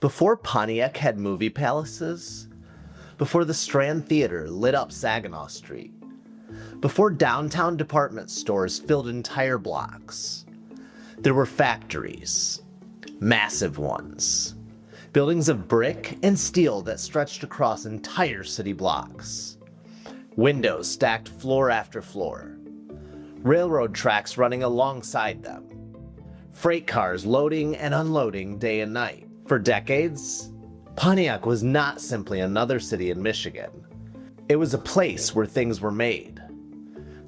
Before Pontiac had movie palaces, before the Strand Theater lit up Saginaw Street, before downtown department stores filled entire blocks, there were factories, massive ones, buildings of brick and steel that stretched across entire city blocks, windows stacked floor after floor, railroad tracks running alongside them, freight cars loading and unloading day and night. For decades, Pontiac was not simply another city in Michigan. It was a place where things were made.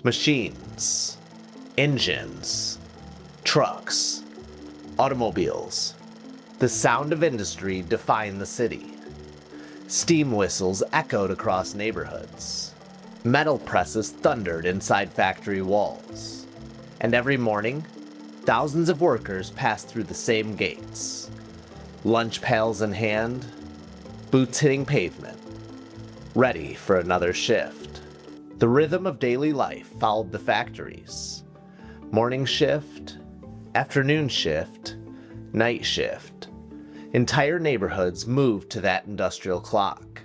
Machines, engines, trucks, automobiles. The sound of industry defined the city. Steam whistles echoed across neighborhoods. Metal presses thundered inside factory walls. And every morning, thousands of workers passed through the same gates. Lunch pails in hand, boots hitting pavement, ready for another shift. The rhythm of daily life followed the factories. Morning shift, afternoon shift, night shift. Entire neighborhoods moved to that industrial clock.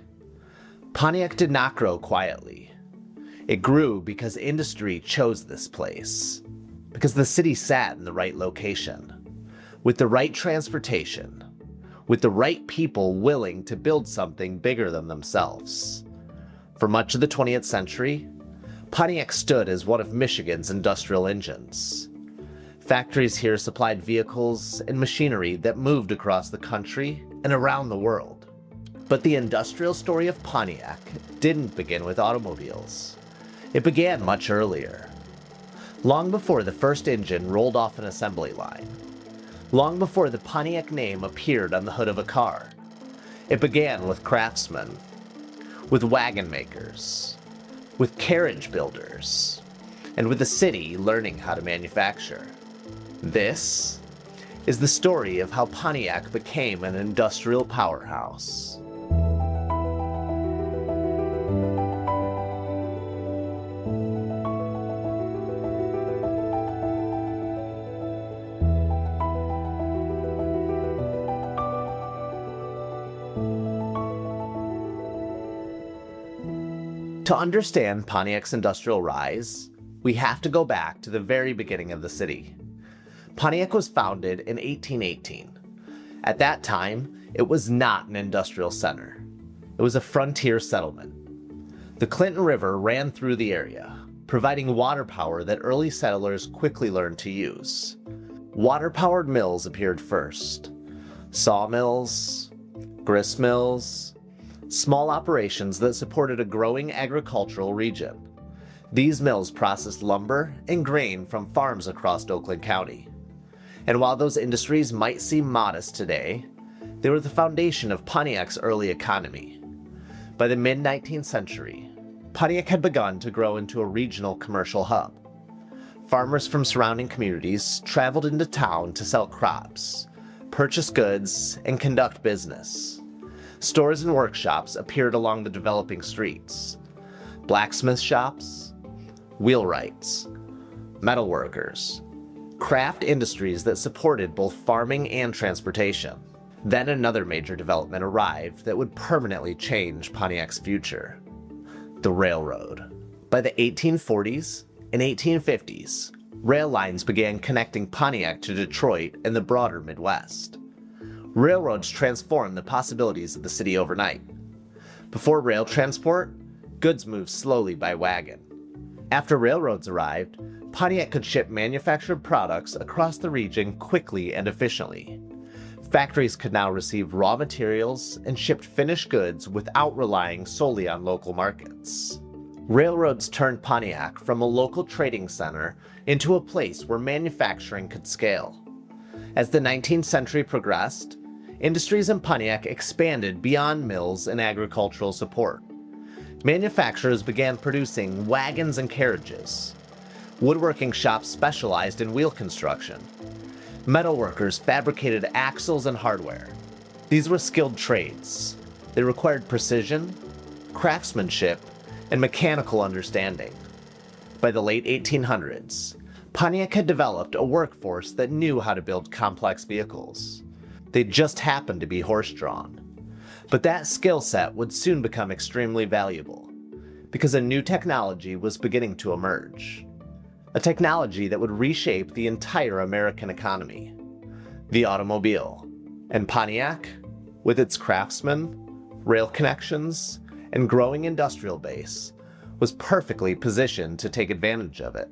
Pontiac did not grow quietly. It grew because industry chose this place, because the city sat in the right location, with the right transportation, with the right people willing to build something bigger than themselves. For much of the 20th century, Pontiac stood as one of Michigan's industrial engines. Factories here supplied vehicles and machinery that moved across the country and around the world. But the industrial story of Pontiac didn't begin with automobiles. It began much earlier. Long before the first engine rolled off an assembly line, long before the Pontiac name appeared on the hood of a car, it began with craftsmen, with wagon makers, with carriage builders, and with the city learning how to manufacture. This is the story of how Pontiac became an industrial powerhouse. To understand Pontiac's industrial rise, we have to go back to the very beginning of the city. Pontiac was founded in 1818. At that time, it was not an industrial center. It was a frontier settlement. The Clinton River ran through the area, providing water power that early settlers quickly learned to use. Water-powered mills appeared first. Sawmills, grist mills, small operations that supported a growing agricultural region. These mills processed lumber and grain from farms across Oakland County. And while those industries might seem modest today, they were the foundation of Pontiac's early economy. By the mid-19th century, Pontiac had begun to grow into a regional commercial hub. Farmers from surrounding communities traveled into town to sell crops, purchase goods, and conduct business. Stores and workshops appeared along the developing streets. Blacksmith shops, wheelwrights, metalworkers, craft industries that supported both farming and transportation. Then another major development arrived that would permanently change Pontiac's future: the railroad. By the 1840s and 1850s, rail lines began connecting Pontiac to Detroit and the broader Midwest. Railroads transformed the possibilities of the city overnight. Before rail transport, goods moved slowly by wagon. After railroads arrived, Pontiac could ship manufactured products across the region quickly and efficiently. Factories could now receive raw materials and shipped finished goods without relying solely on local markets. Railroads turned Pontiac from a local trading center into a place where manufacturing could scale. As the 19th century progressed, industries in Pontiac expanded beyond mills and agricultural support. Manufacturers began producing wagons and carriages. Woodworking shops specialized in wheel construction. Metalworkers fabricated axles and hardware. These were skilled trades. They required precision, craftsmanship, and mechanical understanding. By the late 1800s, Pontiac had developed a workforce that knew how to build complex vehicles. They just happened to be horse-drawn. But that skill set would soon become extremely valuable, because a new technology was beginning to emerge. A technology that would reshape the entire American economy. The automobile. And Pontiac, with its craftsmen, rail connections, and growing industrial base, was perfectly positioned to take advantage of it.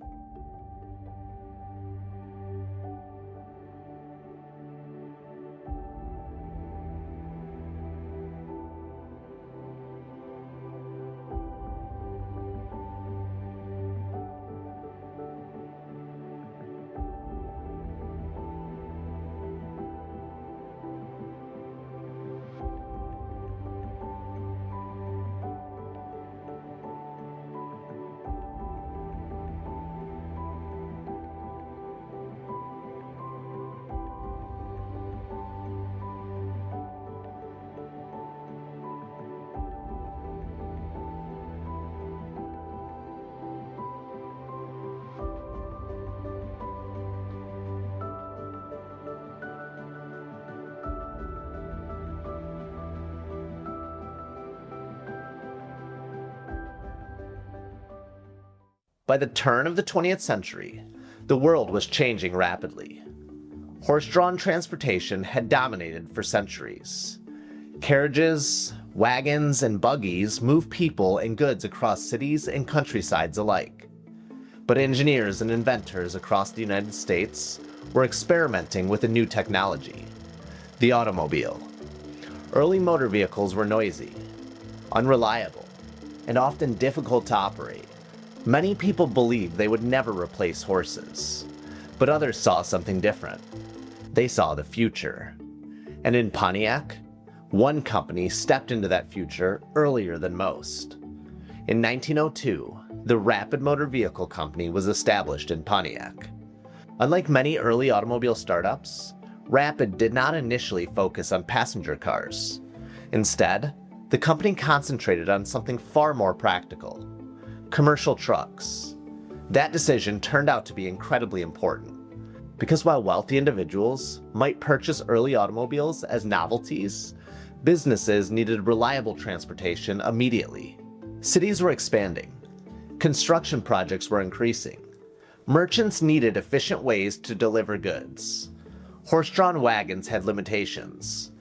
By the turn of the 20th century, the world was changing rapidly. Horse-drawn transportation had dominated for centuries. Carriages, wagons, and buggies moved people and goods across cities and countrysides alike. But engineers and inventors across the United States were experimenting with a new technology, the automobile. Early motor vehicles were noisy, unreliable, and often difficult to operate. Many people believed they would never replace horses, but others saw something different. They saw the future. And in Pontiac, one company stepped into that future earlier than most. In 1902, the Rapid Motor Vehicle Company was established in Pontiac. Unlike many early automobile startups, Rapid did not initially focus on passenger cars. Instead, the company concentrated on something far more practical: commercial trucks. That decision turned out to be incredibly important, because while wealthy individuals might purchase early automobiles as novelties, businesses needed reliable transportation immediately. Cities were expanding. Construction projects were increasing. Merchants needed efficient ways to deliver goods. Horse-drawn wagons had limitations.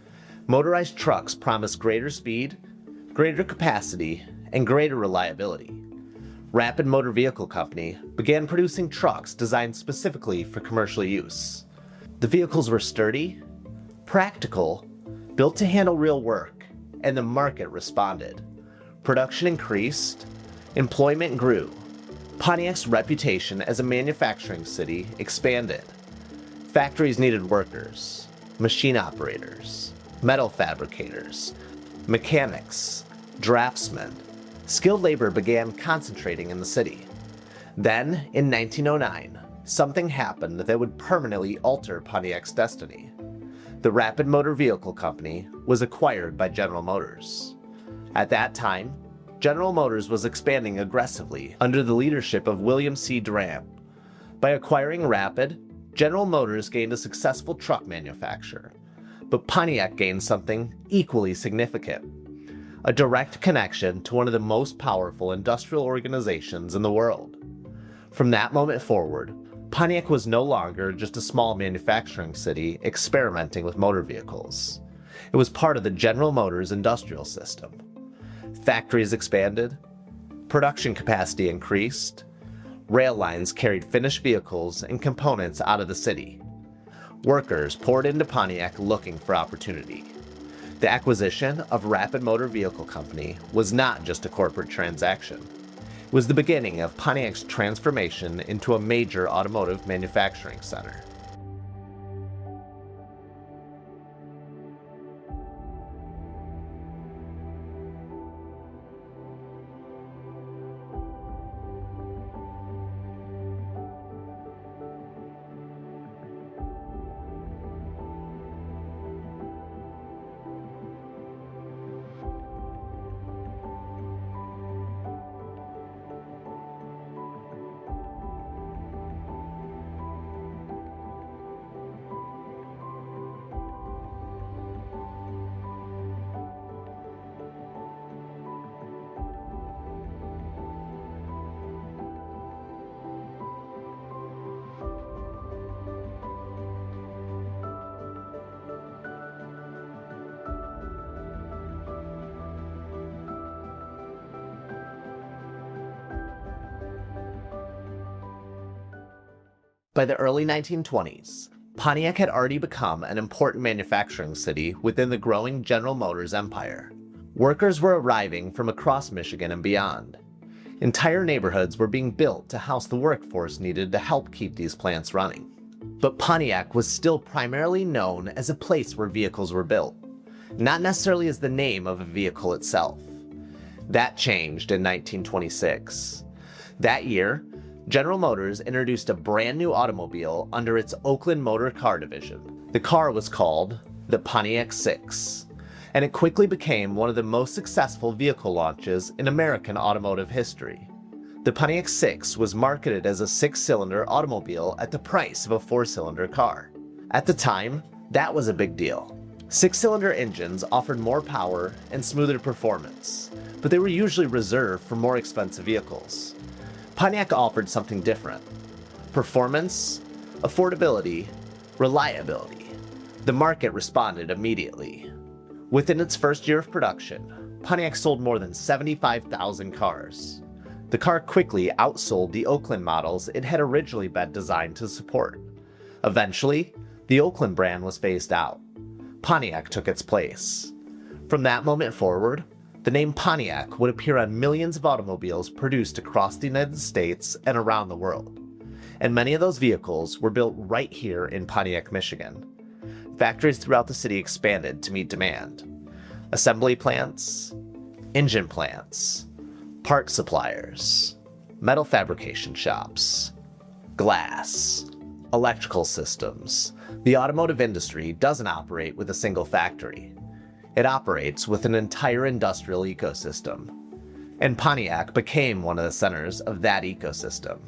Motorized trucks promised greater speed, greater capacity, and greater reliability. Rapid Motor Vehicle Company began producing trucks designed specifically for commercial use. The vehicles were sturdy, practical, built to handle real work, and the market responded. Production increased, employment grew. Pontiac's reputation as a manufacturing city expanded. Factories needed workers, machine operators, metal fabricators, mechanics, draftsmen. Skilled labor began concentrating in the city. Then, in 1909, something happened that would permanently alter Pontiac's destiny. The Rapid Motor Vehicle Company was acquired by General Motors. At that time, General Motors was expanding aggressively under the leadership of William C. Durant. By acquiring Rapid, General Motors gained a successful truck manufacturer. But Pontiac gained something equally significant: a direct connection to one of the most powerful industrial organizations in the world. From that moment forward, Pontiac was no longer just a small manufacturing city experimenting with motor vehicles. It was part of the General Motors industrial system. Factories expanded, production capacity increased, rail lines carried finished vehicles and components out of the city. Workers poured into Pontiac looking for opportunity. The acquisition of Rapid Motor Vehicle Company was not just a corporate transaction. It was the beginning of Pontiac's transformation into a major automotive manufacturing center. By the early 1920s, Pontiac had already become an important manufacturing city within the growing General Motors empire. Workers were arriving from across Michigan and beyond. Entire neighborhoods were being built to house the workforce needed to help keep these plants running. But Pontiac was still primarily known as a place where vehicles were built, not necessarily as the name of a vehicle itself. That changed in 1926. That year, General Motors introduced a brand new automobile under its Oakland Motor Car division. The car was called the Pontiac 6, and it quickly became one of the most successful vehicle launches in American automotive history. The Pontiac 6 was marketed as a 6-cylinder automobile at the price of a 4-cylinder car. At the time, that was a big deal. 6-cylinder engines offered more power and smoother performance, but they were usually reserved for more expensive vehicles. Pontiac offered something different: performance, affordability, reliability. The market responded immediately. Within its first year of production, Pontiac sold more than 75,000 cars. The car quickly outsold the Oakland models it had originally been designed to support. Eventually, the Oakland brand was phased out. Pontiac took its place. From that moment forward, the name Pontiac would appear on millions of automobiles produced across the United States and around the world. And many of those vehicles were built right here in Pontiac, Michigan. Factories throughout the city expanded to meet demand. Assembly plants, engine plants, part suppliers, metal fabrication shops, glass, electrical systems. The automotive industry doesn't operate with a single factory. It operates with an entire industrial ecosystem. And Pontiac became one of the centers of that ecosystem.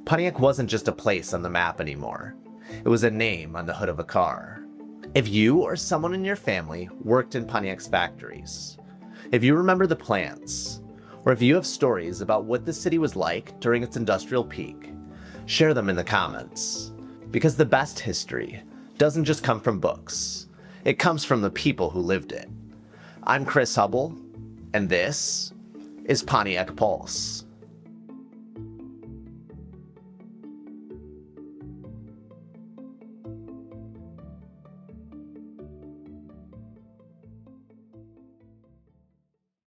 Pontiac wasn't just a place on the map anymore. It was a name on the hood of a car. If you or someone in your family worked in Pontiac's factories, if you remember the plants, or if you have stories about what the city was like during its industrial peak, share them in the comments. Because the best history doesn't just come from books. It comes from the people who lived it. I'm Chris Hubble, and this is Pontiac Pulse.